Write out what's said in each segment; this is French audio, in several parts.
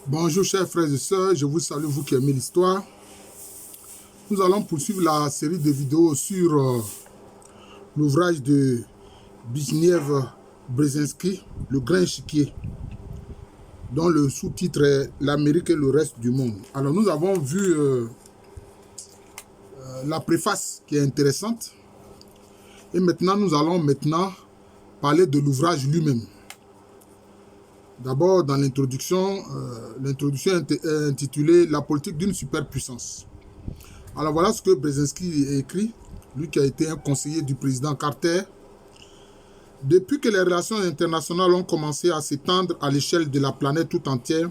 Bonjour chers frères et sœurs, je vous salue, vous qui aimez l'histoire. Nous allons poursuivre la série de vidéos sur l'ouvrage de Zbigniew Brzezinski, Le Grand Échiquier, dont le sous-titre est L'Amérique et le reste du monde. Alors nous avons vu la préface qui est intéressante et maintenant nous allons parler de l'ouvrage lui-même. D'abord, dans l'introduction, est intitulée « La politique d'une superpuissance ». Alors voilà ce que Brzezinski a écrit, lui qui a été un conseiller du président Carter. Depuis que les relations internationales ont commencé à s'étendre à l'échelle de la planète tout entière,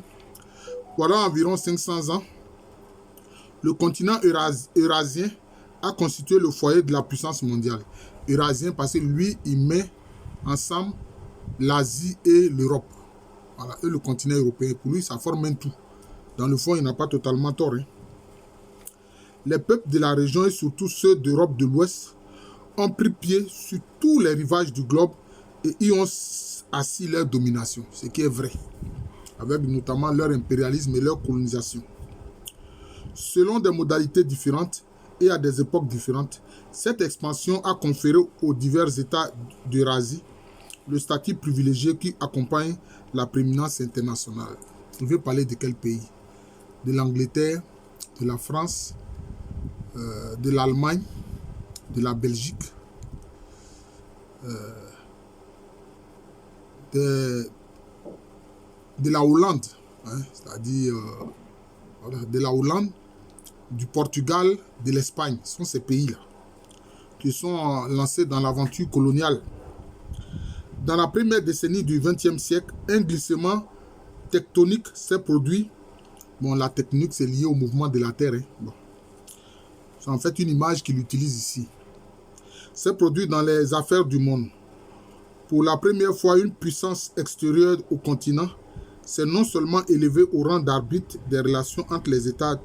pendant environ 500 ans, le continent eurasien a constitué le foyer de la puissance mondiale. Eurasien parce que lui, il met ensemble l'Asie et l'Europe. Voilà, et le continent européen. Pour lui, ça forme un tout. Dans le fond, il n'a pas totalement tort. Les peuples de la région et surtout ceux d'Europe de l'Ouest ont pris pied sur tous les rivages du globe et y ont assis leur domination, ce qui est vrai, avec notamment leur impérialisme et leur colonisation. Selon des modalités différentes et à des époques différentes, cette expansion a conféré aux divers États d'Eurasie le statut privilégié qui accompagne la prééminence internationale. Je vais parler de quel pays? De l'Angleterre, de la France, de l'Allemagne, de la Belgique, de la Hollande, c'est-à-dire de la Hollande, du Portugal, de l'Espagne. Ce sont ces pays-là qui sont lancés dans l'aventure coloniale. Dans la première décennie du XXe siècle, un glissement tectonique s'est produit. Bon, la tectonique, c'est lié au mouvement de la Terre. Bon. C'est en fait une image qu'il utilise ici. S'est produit dans les affaires du monde. Pour la première fois, une puissance extérieure au continent s'est non seulement élevée au rang d'arbitre des relations entre les États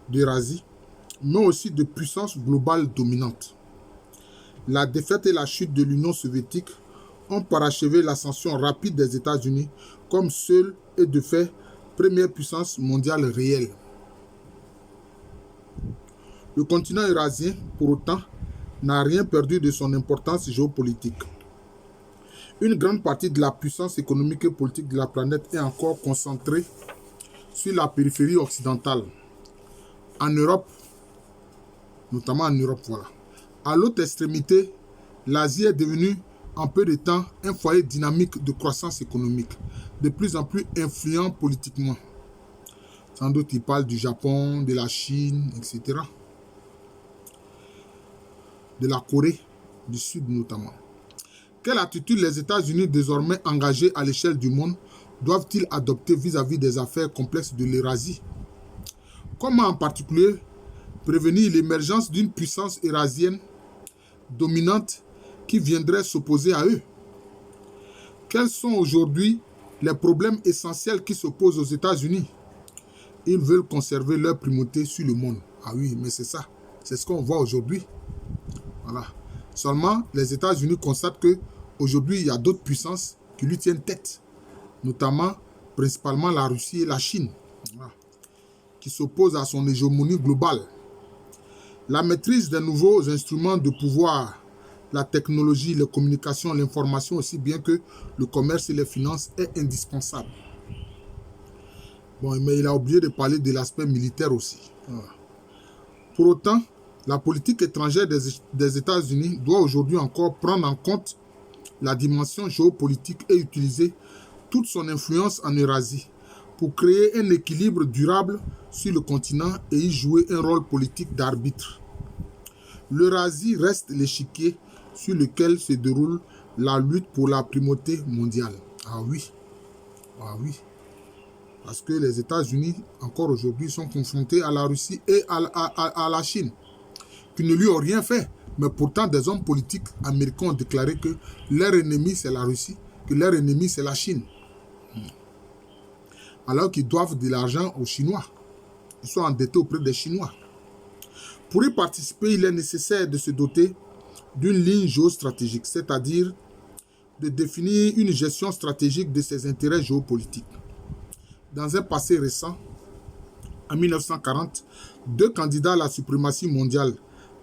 d'Eurasie, mais aussi de puissance globale dominante. La défaite et la chute de l'Union soviétique ont parachevé l'ascension rapide des États-Unis comme seule et de fait première puissance mondiale réelle. Le continent eurasien, pour autant, n'a rien perdu de son importance géopolitique. Une grande partie de la puissance économique et politique de la planète est encore concentrée sur la périphérie occidentale. En Europe, notamment en Europe, voilà. À l'autre extrémité, l'Asie est devenue en peu de temps un foyer dynamique de croissance économique, de plus en plus influent politiquement. Sans doute, il parle du Japon, de la Chine, etc. De la Corée du Sud notamment. Quelle attitude les États-Unis, désormais engagés à l'échelle du monde, doivent-ils adopter vis-à-vis des affaires complexes de l'Eurasie? Comment en particulier prévenir l'émergence d'une puissance eurasienne dominante qui viendrait s'opposer à eux? Quels sont aujourd'hui les problèmes essentiels qui s'opposent aux États-Unis? Ils veulent conserver leur primauté sur le monde. Ah oui, mais c'est ça. C'est ce qu'on voit aujourd'hui. Voilà. Seulement, les États-Unis constatent qu'aujourd'hui, il y a d'autres puissances qui lui tiennent tête. Notamment, principalement la Russie et la Chine. Voilà. Qui s'opposent à son hégémonie globale. La maîtrise des nouveaux instruments de pouvoir, la technologie, les communications, l'information, aussi bien que le commerce et les finances est indispensable. Bon, mais il a oublié de parler de l'aspect militaire aussi. Voilà. Pour autant, la politique étrangère des États-Unis doit aujourd'hui encore prendre en compte la dimension géopolitique et utiliser toute son influence en Eurasie pour créer un équilibre durable sur le continent et y jouer un rôle politique d'arbitre. L'Eurasie reste l'échiquier sur lequel se déroule la lutte pour la primauté mondiale. Ah oui, ah oui. Parce que les États-Unis, encore aujourd'hui, sont confrontés à la Russie et à la Chine, qui ne lui ont rien fait. Mais pourtant, des hommes politiques américains ont déclaré que leur ennemi, c'est la Russie, que leur ennemi, c'est la Chine. Alors qu'ils doivent de l'argent aux Chinois. Ils sont endettés auprès des Chinois. Pour y participer, il est nécessaire de se doter d'une ligne géostratégique, c'est-à-dire de définir une gestion stratégique de ses intérêts géopolitiques. dans un passé récent, en 1940, deux candidats à la suprématie mondiale,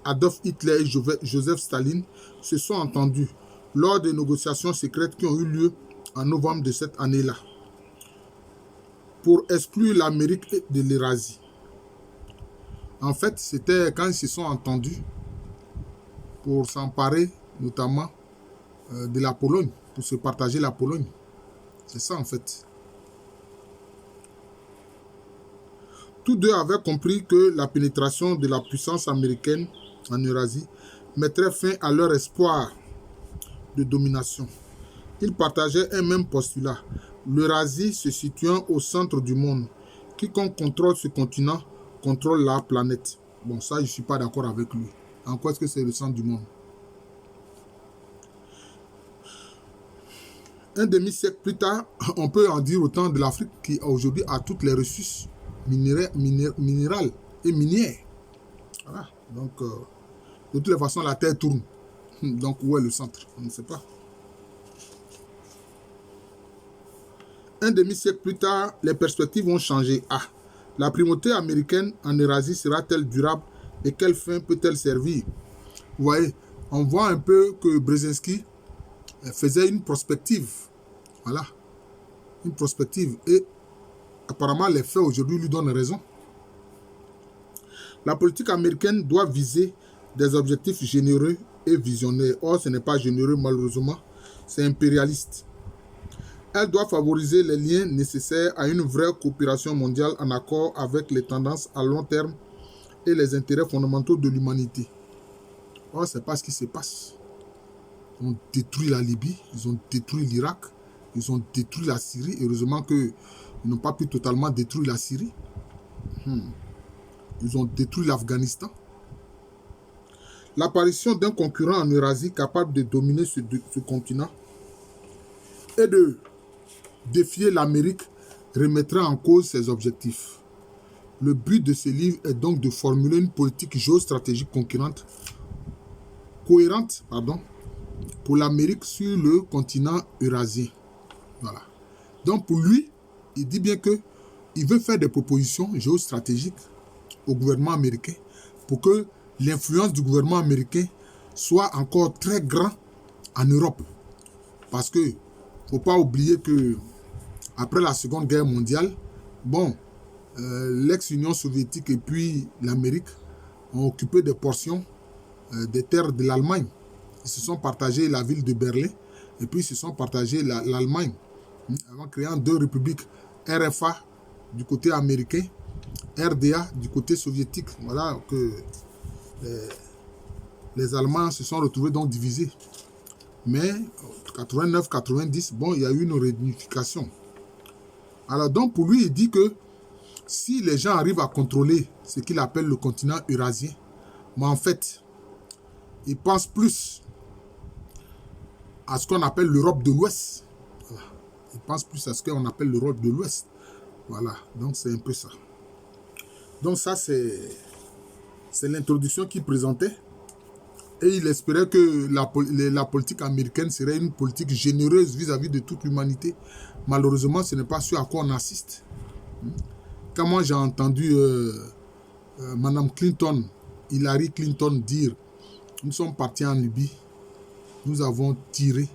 Adolf Hitler et Joseph Staline, se sont entendus lors des négociations secrètes qui ont eu lieu en novembre de cette année-là pour exclure l'Amérique de l'Eurasie. En fait, c'était quand ils se sont entendus pour s'emparer notamment de la Pologne, pour se partager la Pologne. C'est ça en fait. Tous deux avaient compris que la pénétration de la puissance américaine en Eurasie mettrait fin à leur espoir de domination. Ils partageaient un même postulat, l'Eurasie se situant au centre du monde. Quiconque contrôle ce continent contrôle la planète. Bon, ça, je ne suis pas d'accord avec lui. En quoi est-ce que c'est le centre du monde? Un demi-siècle plus tard, on peut en dire autant de l'Afrique qui aujourd'hui a toutes les ressources minérales et minières. Voilà. Donc, de toutes les façons, la Terre tourne. Donc, où est le centre? On ne sait pas. Un demi-siècle plus tard, les perspectives ont changé. Ah, la primauté américaine en Eurasie sera-t-elle durable et quelle fin peut-elle servir? Vous voyez, on voit un peu que Brzezinski faisait une prospective. Voilà, une prospective. Et apparemment, les faits aujourd'hui lui donnent raison. La politique américaine doit viser des objectifs généreux et visionnaires. Or, ce n'est pas généreux, malheureusement, c'est impérialiste. Elle doit favoriser les liens nécessaires à une vraie coopération mondiale en accord avec les tendances à long terme et les intérêts fondamentaux de l'humanité. Or, ce n'est pas ce qui se passe. Ils ont détruit la Libye, ils ont détruit l'Irak, ils ont détruit la Syrie. Heureusement qu'ils n'ont pas pu totalement détruire la Syrie. Ils ont détruit l'Afghanistan. L'apparition d'un concurrent en Eurasie capable de dominer ce continent et de défier l'Amérique remettrait en cause ses objectifs. Le but de ce livre est donc de formuler une politique géostratégique cohérente pour l'Amérique sur le continent eurasien. Voilà. Donc pour lui, il dit bien qu'il veut faire des propositions géostratégiques au gouvernement américain pour que l'influence du gouvernement américain soit encore très grande en Europe. Parce que il ne faut pas oublier que après la Seconde Guerre mondiale, bon, l'ex-Union soviétique et puis l'Amérique ont occupé des portions des terres de l'Allemagne. Ils se sont partagés la ville de Berlin et puis ils se sont partagés l'Allemagne, en créant deux républiques, RFA du côté américain, RDA du côté soviétique. Voilà que les Allemands se sont retrouvés donc divisés. Mais 89-90, bon, il y a eu une réunification. Alors donc pour lui, il dit que si les gens arrivent à contrôler ce qu'il appelle le continent eurasien, mais en fait, ils pensent plus à ce qu'on appelle l'Europe de l'Ouest. Voilà. Ils pensent plus à ce qu'on appelle l'Europe de l'Ouest. Voilà, donc c'est un peu ça. Donc ça, c'est l'introduction qu'il présentait. Et il espérait que la politique américaine serait une politique généreuse vis-à-vis de toute l'humanité. Malheureusement, ce n'est pas ce à quoi on assiste. Quand moi j'ai entendu Madame Clinton, Hillary Clinton dire « Nous sommes partis en Libye, nous avons tiré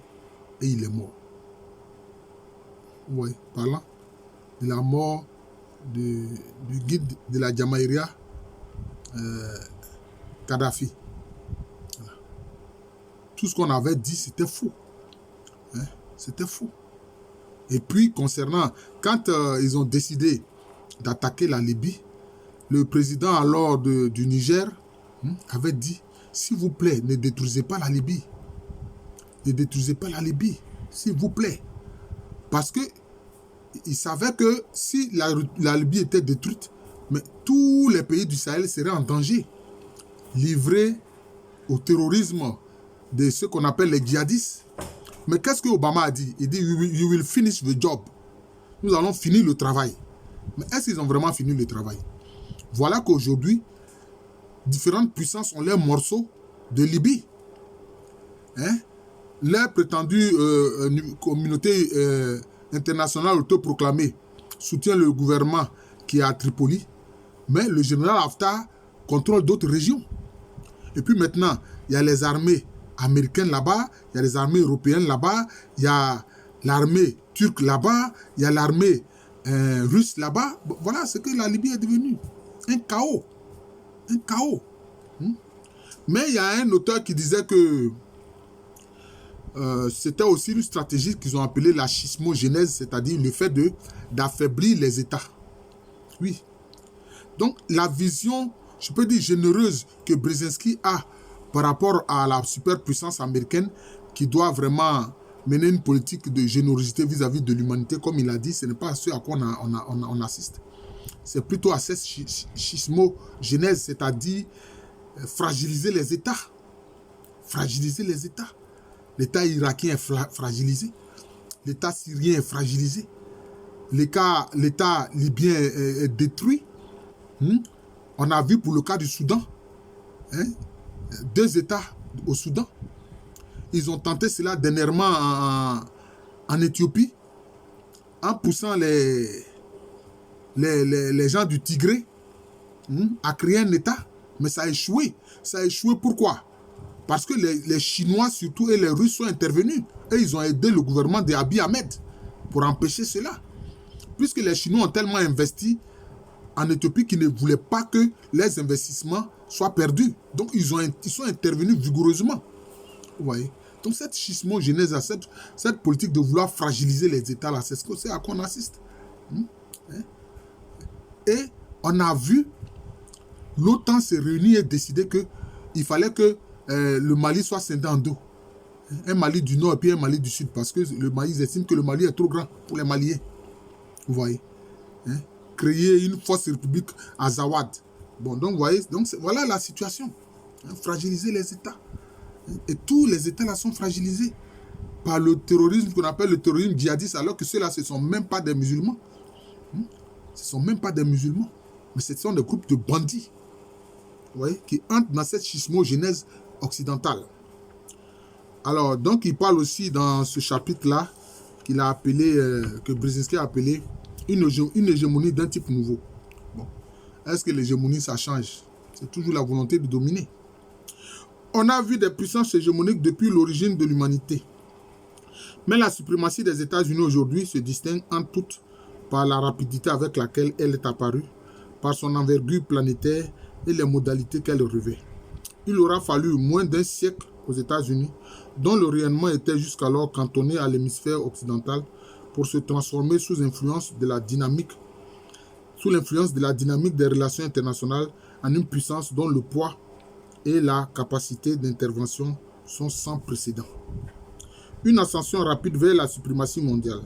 et il est mort. » Oui, parlant de la mort du guide de la Jamaïria, Kadhafi. Voilà. Tout ce qu'on avait dit, c'était faux. Hein? C'était faux. Et puis, concernant, quand ils ont décidé d'attaquer la Libye, le président alors du Niger avait dit, s'il vous plaît, ne détruisez pas la Libye. Ne détruisez pas la Libye, s'il vous plaît. Parce que il savait que si la Libye était détruite, mais tous les pays du Sahel seraient en danger, livrés au terrorisme de ce qu'on appelle les djihadistes. Mais qu'est-ce que Obama a dit? Il dit, you will finish the job. Nous allons finir le travail. Mais est-ce qu'ils ont vraiment fini le travail? Voilà qu'aujourd'hui, différentes puissances ont leurs morceaux de Libye. Hein? Leur prétendue communauté internationale autoproclamée soutient le gouvernement qui est à Tripoli, mais le général Haftar contrôle d'autres régions. Et puis maintenant, il y a les armées américaines là-bas, il y a les armées européennes là-bas, il y a l'armée turque là-bas, il y a l'armée russe là-bas. Voilà ce que la Libye est devenue. Un chaos. Un chaos. Mais il y a un auteur qui disait que c'était aussi une stratégie qu'ils ont appelée la schismogénèse, c'est-à-dire le fait d'affaiblir les États. Oui. Donc, la vision, je peux dire généreuse, que Brzezinski a par rapport à la superpuissance américaine, qui doit vraiment mener une politique de générosité vis-à-vis de l'humanité, comme il a dit, ce n'est pas ce à quoi on assiste. C'est plutôt à cette schismogénèse, c'est-à-dire fragiliser les États. Fragiliser les États. L'État irakien est fragilisé. L'État syrien est fragilisé. L'État libyen est détruit. On a vu pour le cas du Soudan, 2 États au Soudan. Ils ont tenté cela dernièrement en Éthiopie, en poussant les gens du Tigré à créer un État. Mais ça a échoué. Ça a échoué pourquoi? Parce que les Chinois surtout et les Russes sont intervenus. Et ils ont aidé le gouvernement d'Abiy Ahmed pour empêcher cela. Puisque les Chinois ont tellement investi en Éthiopie qu'ils ne voulaient pas que les investissements soient perdus. Donc ils sont intervenus vigoureusement. Vous voyez? Donc cette schismogénèse, cette politique de vouloir fragiliser les États, là, c'est à quoi on assiste. Et on a vu l'OTAN se réunir et décider qu'il fallait que le Mali soit scindé en 2. Un Mali du Nord et puis un Mali du Sud. Parce que le Mali, ils estiment que le Mali est trop grand pour les Maliens. Vous voyez? Créer une fausse république à Zawad. Bon, donc vous voyez, voilà la situation. Fragiliser les États. Et tous les États là sont fragilisés par le terrorisme qu'on appelle le terrorisme djihadiste, alors que ceux-là, ce ne sont même pas des musulmans. Ce ne sont même pas des musulmans. Mais ce sont des groupes de bandits. Vous voyez, qui entrent dans cette schismogénèse occidentale. Alors, donc, il parle aussi dans ce chapitre-là, qu'il a appelé, que Brzezinski a appelé une hégémonie d'un type nouveau. Bon. Est-ce que l'hégémonie, ça change? C'est toujours la volonté de dominer. On a vu des puissances hégémoniques depuis l'origine de l'humanité. Mais la suprématie des États-Unis aujourd'hui se distingue en toutes par la rapidité avec laquelle elle est apparue, par son envergure planétaire et les modalités qu'elle revêt. Il aura fallu moins d'un siècle aux États-Unis, dont le rayonnement était jusqu'alors cantonné à l'hémisphère occidental, pour se transformer sous l'influence de la dynamique des relations internationales en une puissance dont le poids et la capacité d'intervention sont sans précédent. Une ascension rapide vers la suprématie mondiale.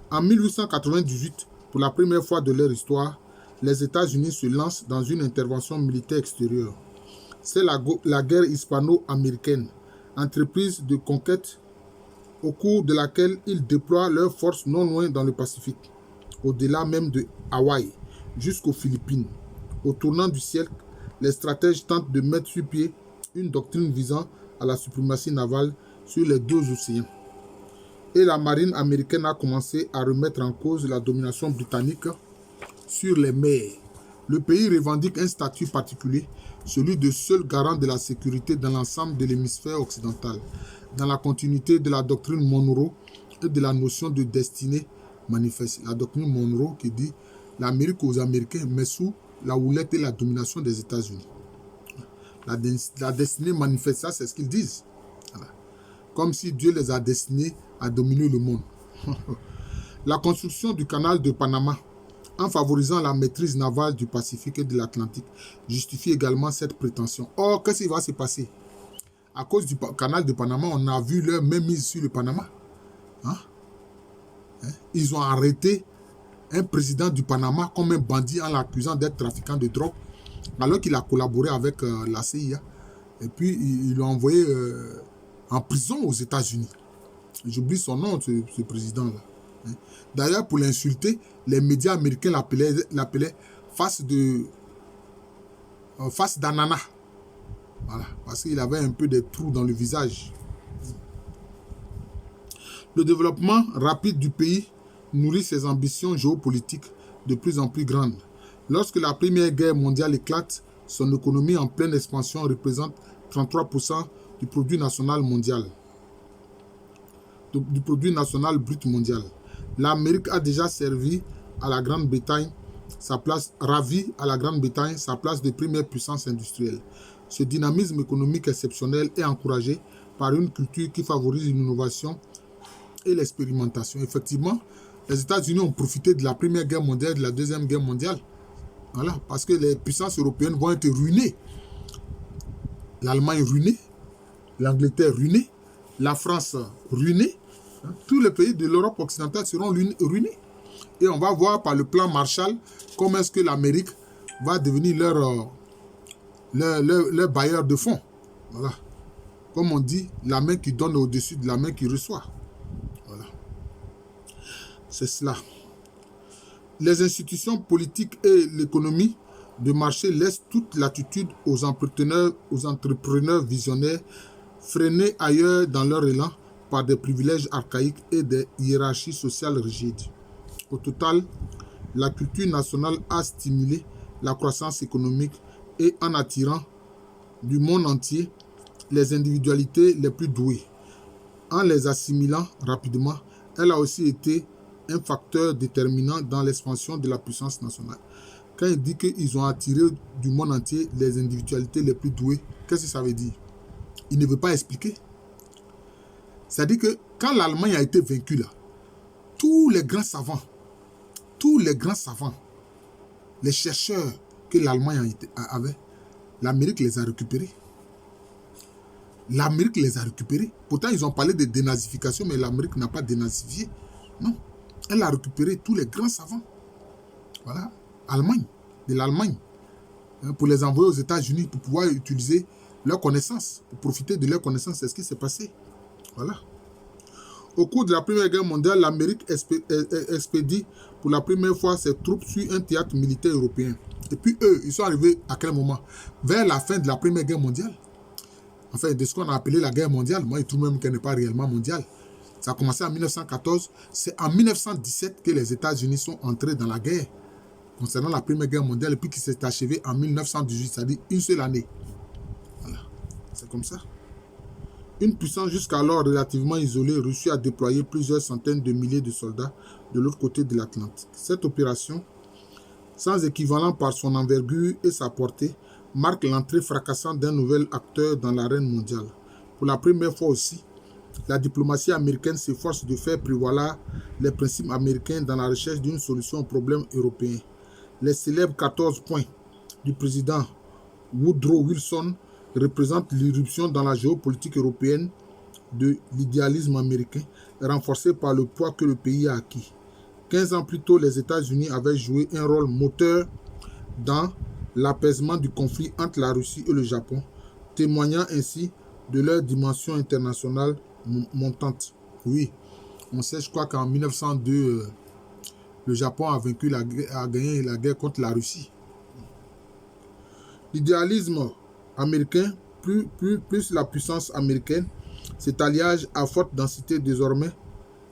En 1898, pour la première fois de leur histoire, les États-Unis se lancent dans une intervention militaire extérieure. C'est la guerre hispano-américaine, entreprise de conquête au cours de laquelle ils déploient leurs forces non loin dans le Pacifique, au-delà même de Hawaï, jusqu'aux Philippines. Au tournant du siècle, les stratèges tentent de mettre sur pied une doctrine visant à la suprématie navale sur les 2 océans. Et la marine américaine a commencé à remettre en cause la domination britannique sur les mers. Le pays revendique un statut particulier, celui de seul garant de la sécurité dans l'ensemble de l'hémisphère occidental, dans la continuité de la doctrine Monroe et de la notion de destinée manifeste. La doctrine Monroe qui dit l'Amérique aux Américains, mais sous la houlette et la domination des États-Unis. La destinée manifeste, ça c'est ce qu'ils disent. Voilà. Comme si Dieu les a destinés à dominer le monde. La construction du canal de Panama, en favorisant la maîtrise navale du Pacifique et de l'Atlantique, justifie également cette prétention. Or, qu'est-ce qui va se passer? À cause du canal de Panama, on a vu leur mainmise sur le Panama. Ils ont arrêté un président du Panama comme un bandit en l'accusant d'être trafiquant de drogue, alors qu'il a collaboré avec la CIA. Et puis, ils l'ont envoyé en prison aux États-Unis. J'oublie son nom, ce président-là. D'ailleurs, pour l'insulter, les médias américains l'appelaient face d'ananas. Voilà, parce qu'il avait un peu des trous dans le visage. Le développement rapide du pays nourrit ses ambitions géopolitiques de plus en plus grande. Lorsque la Première Guerre mondiale éclate, son économie en pleine expansion représente 33% du produit national mondial, du produit national brut mondial. L'Amérique a déjà servi à la Grande-Bretagne ravi à la Grande-Bretagne sa place de première puissance industrielle. Ce dynamisme économique exceptionnel est encouragé par une culture qui favorise l'innovation et l'expérimentation. Effectivement, les États-Unis ont profité de la Première Guerre mondiale et de la Deuxième Guerre mondiale. Voilà, parce que les puissances européennes vont être ruinées. L'Allemagne ruinée, l'Angleterre ruinée, la France ruinée. Tous les pays de l'Europe occidentale seront ruinés. Et on va voir par le plan Marshall comment est-ce que l'Amérique va devenir leur bailleur de fonds. Voilà. Comme on dit, la main qui donne au-dessus de la main qui reçoit. Voilà. C'est cela. Les institutions politiques et l'économie de marché laissent toute latitude aux entrepreneurs visionnaires freinés ailleurs dans leur élan par des privilèges archaïques et des hiérarchies sociales rigides. Au total, la culture nationale a stimulé la croissance économique et en attirant du monde entier les individualités les plus douées. En les assimilant rapidement, elle a aussi été un facteur déterminant dans l'expansion de la puissance nationale. Quand il dit qu'ils ont attiré du monde entier les individualités les plus douées, qu'est-ce que ça veut dire? Il ne veut pas expliquer. C'est-à-dire que quand l'Allemagne a été vaincue, là, tous les grands savants, les chercheurs que l'Allemagne avait, l'Amérique les a récupérés. L'Amérique les a récupérés. Pourtant, ils ont parlé de dénazification, mais l'Amérique n'a pas dénazifié. Non. Elle a récupéré tous les grands savants. Voilà. De l'Allemagne. Pour les envoyer aux États-Unis, pour pouvoir utiliser leurs connaissances, pour profiter de leurs connaissances. C'est ce qui s'est passé. Voilà. Au cours de la Première Guerre mondiale, l'Amérique expédie pour la première fois ses troupes sur un théâtre militaire européen. Et puis eux, ils sont arrivés à quel moment? Vers la fin de la Première Guerre mondiale. Enfin, de ce qu'on a appelé la guerre mondiale. Moi, je trouve même qu'elle n'est pas réellement mondiale. Ça a commencé en 1914. C'est en 1917 que les États-Unis sont entrés dans la guerre concernant la Première Guerre mondiale et puis qui s'est achevée en 1918, c'est-à-dire une seule année. Voilà. C'est comme ça. Une puissance jusqu'alors relativement isolée réussit à déployer plusieurs centaines de milliers de soldats de l'autre côté de l'Atlantique. Cette opération, sans équivalent par son envergure et sa portée, marque l'entrée fracassante d'un nouvel acteur dans l'arène mondiale. Pour la première fois aussi, la diplomatie américaine s'efforce de faire prévaloir les principes américains dans la recherche d'une solution aux problèmes européens. Les célèbres 14 points du président Woodrow Wilson représentent l'irruption dans la géopolitique européenne de l'idéalisme américain, renforcé par le poids que le pays a acquis. 15 ans plus tôt, les États-Unis avaient joué un rôle moteur dans l'apaisement du conflit entre la Russie et le Japon, témoignant ainsi de leur dimension internationale montante. Oui, on sait, je crois qu'en 1902, le Japon a gagné la guerre contre la Russie. L'idéalisme américain, plus la puissance américaine, cet alliage à forte densité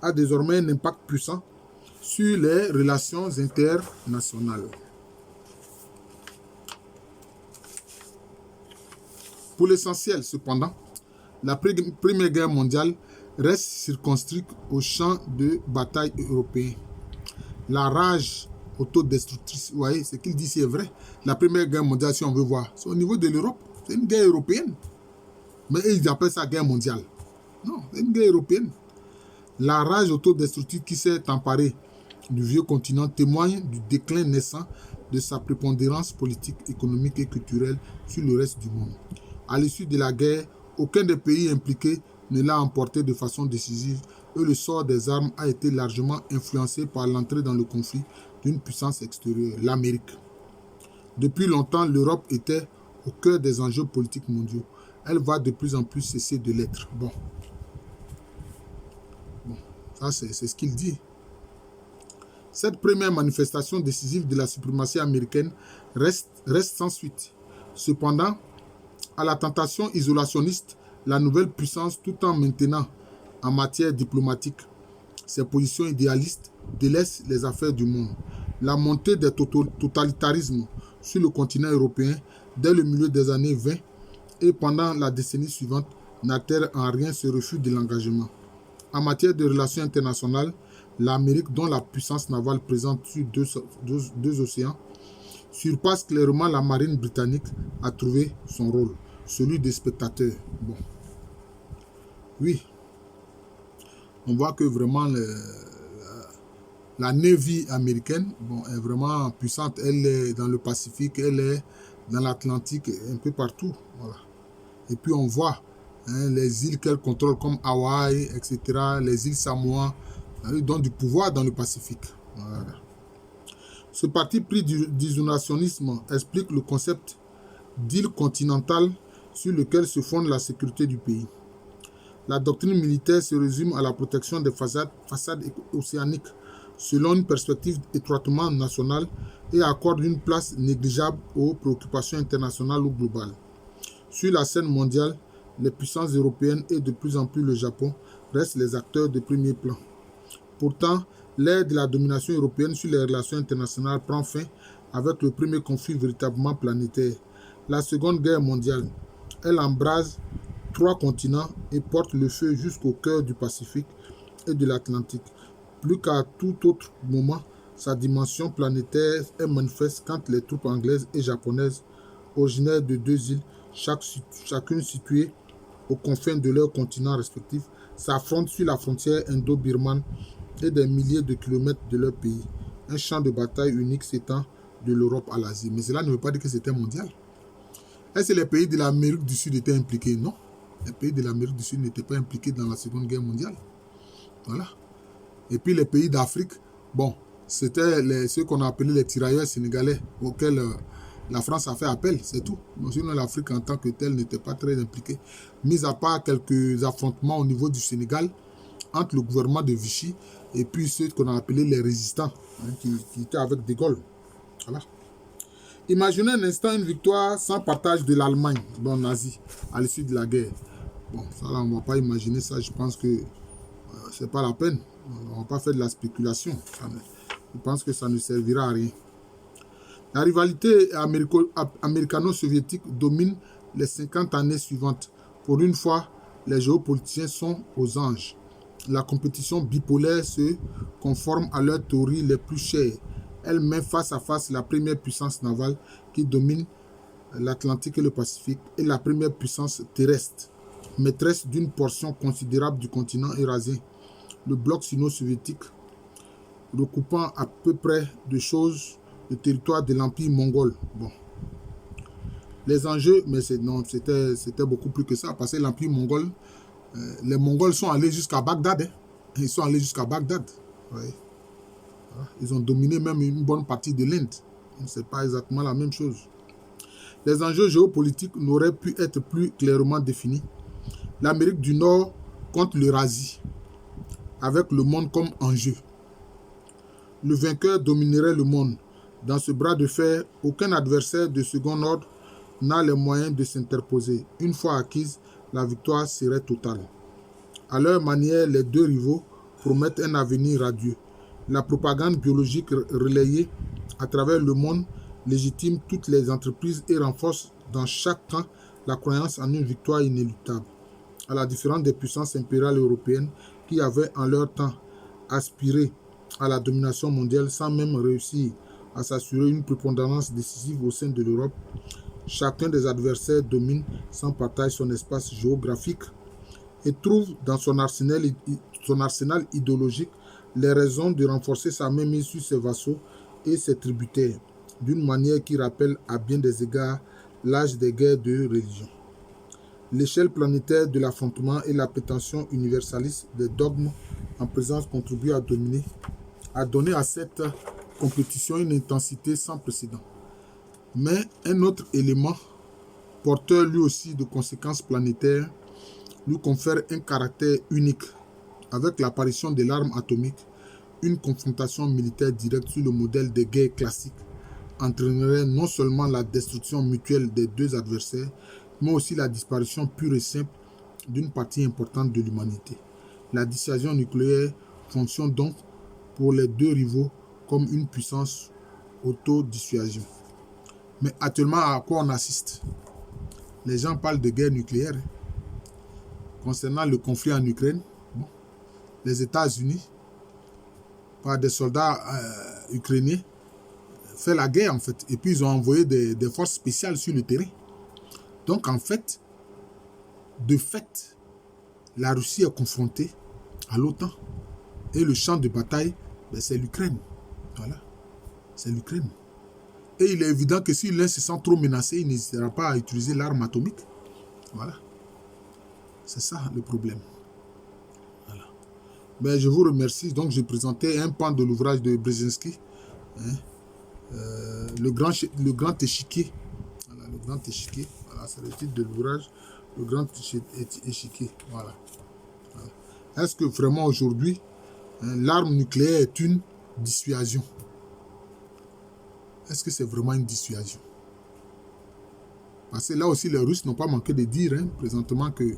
a désormais un impact puissant sur les relations internationales. Pour l'essentiel, cependant, la Première Guerre mondiale reste circonscrite au champ de bataille européen. La rage autodestructrice, vous voyez, ce qu'il dit, c'est vrai. La Première Guerre mondiale, si on veut voir, c'est au niveau de l'Europe. C'est une guerre européenne. Mais ils appellent ça guerre mondiale. Non, c'est une guerre européenne. La rage autodestructive qui s'est emparée du vieux continent témoigne du déclin naissant de sa prépondérance politique, économique et culturelle sur le reste du monde. À l'issue de la guerre, aucun des pays impliqués ne l'a emporté de façon décisive et le sort des armes a été largement influencé par l'entrée dans le conflit d'une puissance extérieure, l'Amérique. Depuis longtemps, l'Europe était au cœur des enjeux politiques mondiaux. Elle va de plus en plus cesser de l'être. Bon, ça c'est ce qu'il dit. Cette première manifestation décisive de la suprématie américaine reste sans suite. Cependant, à la tentation isolationniste, la nouvelle puissance, tout en maintenant en matière diplomatique ses positions idéalistes, délaisse les affaires du monde. La montée des totalitarismes sur le continent européen dès le milieu des années 20 et pendant la décennie suivante n'altère en rien ce refus de l'engagement. En matière de relations internationales, l'Amérique, dont la puissance navale présente sur deux océans, surpasse clairement la marine britannique, a trouvé son rôle, celui des spectateurs. Bon. Oui, on voit que vraiment la Navy américaine est vraiment puissante. Elle est dans le Pacifique, elle est dans l'Atlantique, un peu partout. Voilà. Et puis on voit les îles qu'elle contrôle comme Hawaï, etc., les îles Samoa, elle donne du pouvoir dans le Pacifique. Voilà. Ce parti pris du isolationnisme explique le concept d'île continentale sur lequel se fonde la sécurité du pays. La doctrine militaire se résume à la protection des façades océaniques selon une perspective étroitement nationale et accorde une place négligeable aux préoccupations internationales ou globales. Sur la scène mondiale, les puissances européennes et de plus en plus le Japon restent les acteurs de premier plan. Pourtant, l'ère de la domination européenne sur les relations internationales prend fin avec le premier conflit véritablement planétaire, la Seconde Guerre mondiale. Elle embrase 3 continents et porte le feu jusqu'au cœur du Pacifique et de l'Atlantique. Plus qu'à tout autre moment, sa dimension planétaire est manifeste quand les troupes anglaises et japonaises, originaires de 2 îles, chacune située aux confins de leurs continents respectifs, s'affrontent sur la frontière indo-birmane et des milliers de kilomètres de leur pays. Un champ de bataille unique s'étend de l'Europe à l'Asie. Mais cela ne veut pas dire que c'était mondial. Est-ce que les pays de l'Amérique du Sud étaient impliqués? Non. Les pays de l'Amérique du Sud n'étaient pas impliqués dans la Seconde Guerre mondiale. Voilà. Et puis les pays d'Afrique, c'était ceux qu'on a appelés les tirailleurs sénégalais auxquels la France a fait appel, c'est tout. Donc, sinon, l'Afrique en tant que telle n'était pas très impliquée. Mis à part quelques affrontements au niveau du Sénégal, entre le gouvernement de Vichy et puis ceux qu'on a appelés les résistants, qui étaient avec De Gaulle. Voilà. Imaginez un instant une victoire sans partage de l'Allemagne, nazie, à l'issue de la guerre. Bon, ça là, on ne va pas imaginer ça, je pense que c'est pas la peine. On ne va pas faire de la spéculation. Je pense que ça ne servira à rien. La rivalité américano-soviétique domine les 50 années suivantes. Pour une fois, les géopoliticiens sont aux anges. La compétition bipolaire se conforme à leurs théories les plus chères. Elle met face à face la première puissance navale qui domine l'Atlantique et le Pacifique et la première puissance terrestre, maîtresse d'une portion considérable du continent eurasien, le bloc sino-soviétique, recoupant à peu près de choses le territoire de l'Empire mongol. Bon. Les enjeux, mais c'était beaucoup plus que ça, parce que l'Empire mongol, les Mongols sont allés jusqu'à Bagdad. Ils sont allés jusqu'à Bagdad. Ouais. Ils ont dominé même une bonne partie de l'Inde. Ce n'est pas exactement la même chose. Les enjeux géopolitiques n'auraient pu être plus clairement définis. L'Amérique du Nord contre l'Eurasie, avec le monde comme enjeu. Le vainqueur dominerait le monde. Dans ce bras de fer, aucun adversaire de second ordre n'a les moyens de s'interposer. Une fois acquise, la victoire serait totale. À leur manière, les deux rivaux promettent un avenir radieux. La propagande biologique relayée à travers le monde légitime toutes les entreprises et renforce dans chaque camp la croyance en une victoire inéluctable. À la différence des puissances impériales européennes qui avaient en leur temps aspiré à la domination mondiale sans même réussir à s'assurer une prépondérance décisive au sein de l'Europe, chacun des adversaires domine sans partage son espace géographique et trouve dans son arsenal idéologique les raisons de renforcer sa mainmise sur ses vassaux et ses tributaires, d'une manière qui rappelle à bien des égards l'âge des guerres de religion. L'échelle planétaire de l'affrontement et la prétention universaliste des dogmes en présence contribuent à donner à cette compétition une intensité sans précédent. Mais un autre élément, porteur lui aussi de conséquences planétaires, lui confère un caractère unique. Avec l'apparition de l'arme atomique, une confrontation militaire directe sur le modèle des guerres classiques entraînerait non seulement la destruction mutuelle des deux adversaires, mais aussi la disparition pure et simple d'une partie importante de l'humanité. La dissuasion nucléaire fonctionne donc pour les deux rivaux comme une puissance autodissuasion. Mais actuellement, à quoi on assiste? Les gens parlent de guerre nucléaire. Concernant le conflit en Ukraine, bon, les États-Unis, par des soldats ukrainiens, fait la guerre en fait. Et puis ils ont envoyé des forces spéciales sur le terrain. Donc en fait, de fait, la Russie est confrontée à l'OTAN. Et le champ de bataille, ben, c'est l'Ukraine. Voilà. C'est l'Ukraine. Et il est évident que si l'un se sent trop menacé, il n'hésitera pas à utiliser l'arme atomique. Voilà. C'est ça le problème. Voilà. Mais je vous remercie. Donc, j'ai présenté un pan de l'ouvrage de Brzezinski. Hein, le grand échiquier. Voilà, le grand échiquier. Voilà, c'est le titre de l'ouvrage. Le grand échiquier. Voilà. Voilà. Est-ce que vraiment aujourd'hui, hein, l'arme nucléaire est une dissuasion? Est-ce que c'est vraiment une dissuasion? Parce que là aussi, les Russes n'ont pas manqué de dire hein, présentement que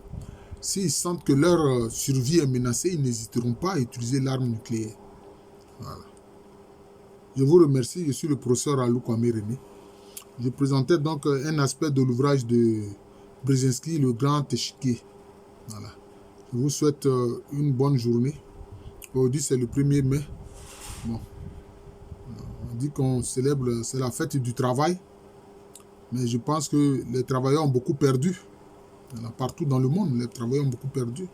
s'ils sentent que leur survie est menacée, ils n'hésiteront pas à utiliser l'arme nucléaire. Voilà. Je vous remercie, je suis le professeur Alou Kwame René. Je présentais donc un aspect de l'ouvrage de Brzezinski, le grand échiquier. Voilà. Je vous souhaite une bonne journée. Aujourd'hui, c'est le 1er mai. Bon. On dit qu'on célèbre, c'est la fête du travail. Mais je pense que les travailleurs ont beaucoup perdu. Partout dans le monde, les travailleurs ont beaucoup perdu.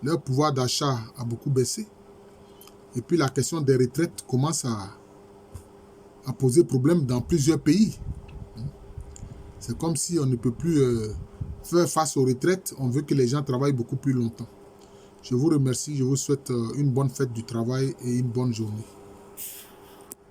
Leur pouvoir d'achat a beaucoup baissé. Et puis la question des retraites commence à poser problème dans plusieurs pays. C'est comme si on ne peut plus faire face aux retraites. On veut que les gens travaillent beaucoup plus longtemps. Je vous remercie. Je vous souhaite une bonne fête du travail et une bonne journée.